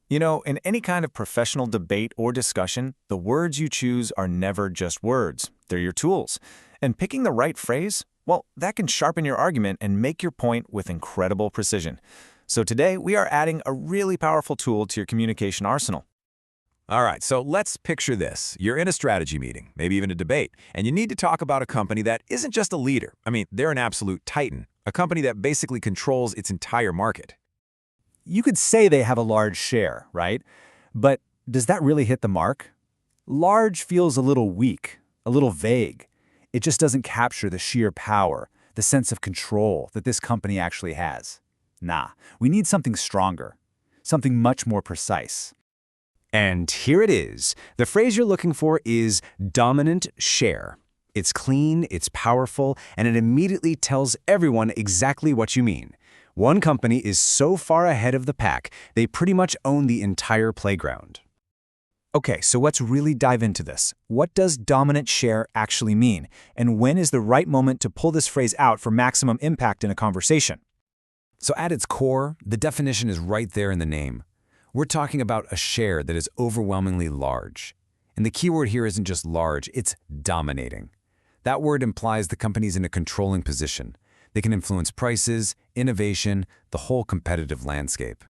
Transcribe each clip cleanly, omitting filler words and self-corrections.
You know, in any kind of professional debate or discussion, the words you choose are never just words. They're your tools. And picking the right phrase, well, that can sharpen your argument and make your point with incredible precision. So today, we are adding a really powerful tool to your communication arsenal. All right, so let's picture this. You're in a strategy meeting, maybe even a debate, and you need to talk about a company that isn't just a leader. I mean, they're an absolute titan, a company that basically controls its entire market. You could say they have a large share, right? But does that really hit the mark? Large feels a little weak, a little vague. It just doesn't capture the sheer power, the sense of control that this company actually has. Nah, we need something stronger, something much more precise. And here it is. The phrase you're looking for is dominant share. It's clean, it's powerful, and it immediately tells everyone exactly what you mean. One company is so far ahead of the pack, they pretty much own the entire playground. Okay, so let's really dive into this. What does dominant share actually mean? And when is the right moment to pull this phrase out for maximum impact in a conversation? So at its core, the definition is right there in the name. We're talking about a share that is overwhelmingly large. And the keyword here isn't just large, it's dominating. That word implies the company's in a controlling position. They can influence prices, innovation, the whole competitive landscape.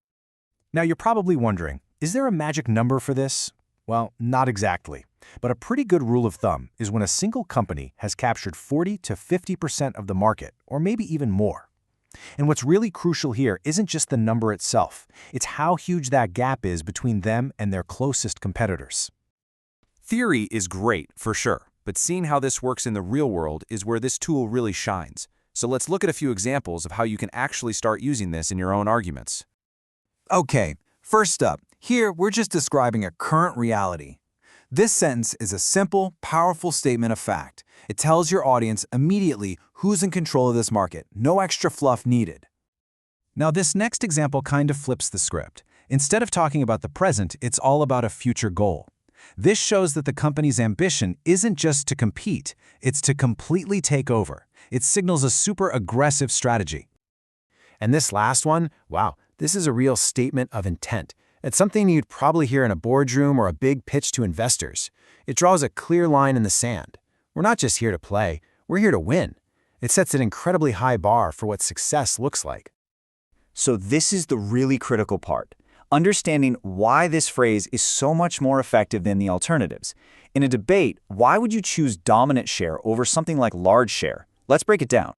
Now you're probably wondering, is there a magic number for this? Well, not exactly. But a pretty good rule of thumb is when a single company has captured 40 to 50% of the market, or maybe even more. And what's really crucial here isn't just the number itself, it's how huge that gap is between them and their closest competitors. Theory is great, for sure, but seeing how this works in the real world is where this tool really shines. So let's look at a few examples of how you can actually start using this in your own arguments. Okay, first up, here we're just describing a current reality. This sentence is a simple, powerful statement of fact. It tells your audience immediately who's in control of this market, no extra fluff needed. Now this next example kind of flips the script. Instead of talking about the present, it's all about a future goal. This shows that the company's ambition isn't just to compete, it's to completely take over. It signals a super aggressive strategy. And this last one, wow, this is a real statement of intent. It's something you'd probably hear in a boardroom or a big pitch to investors. It draws a clear line in the sand. We're not just here to play, we're here to win. It sets an incredibly high bar for what success looks like. So this is the really critical part. Understanding why this phrase is so much more effective than the alternatives. In a debate, why would you choose dominant share over something like large share? Let's break it down.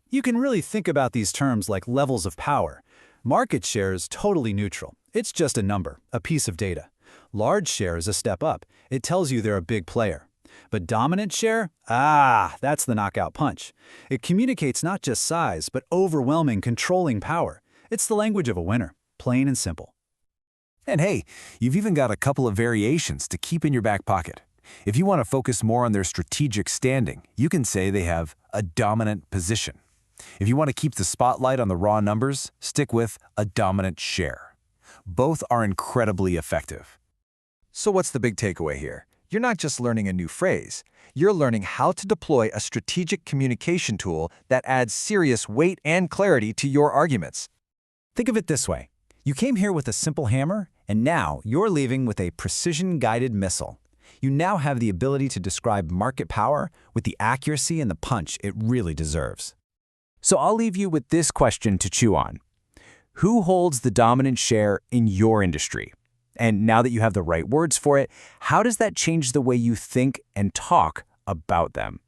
You can really think about these terms like levels of power. Market share is totally neutral. It's just a number, a piece of data. Large share is a step up. It tells you they're a big player. But dominant share? That's the knockout punch. It communicates not just size, but overwhelming, controlling power. It's the language of a winner, plain and simple. And hey, you've even got a couple of variations to keep in your back pocket. If you want to focus more on their strategic standing, you can say they have a dominant position. If you want to keep the spotlight on the raw numbers, stick with a dominant share. Both are incredibly effective. So what's the big takeaway here? You're not just learning a new phrase. You're learning how to deploy a strategic communication tool that adds serious weight and clarity to your arguments. Think of it this way. You came here with a simple hammer, and now you're leaving with a precision-guided missile. You now have the ability to describe market power with the accuracy and the punch it really deserves. So I'll leave you with this question to chew on. Who holds the dominant share in your industry? And now that you have the right words for it, how does that change the way you think and talk about them?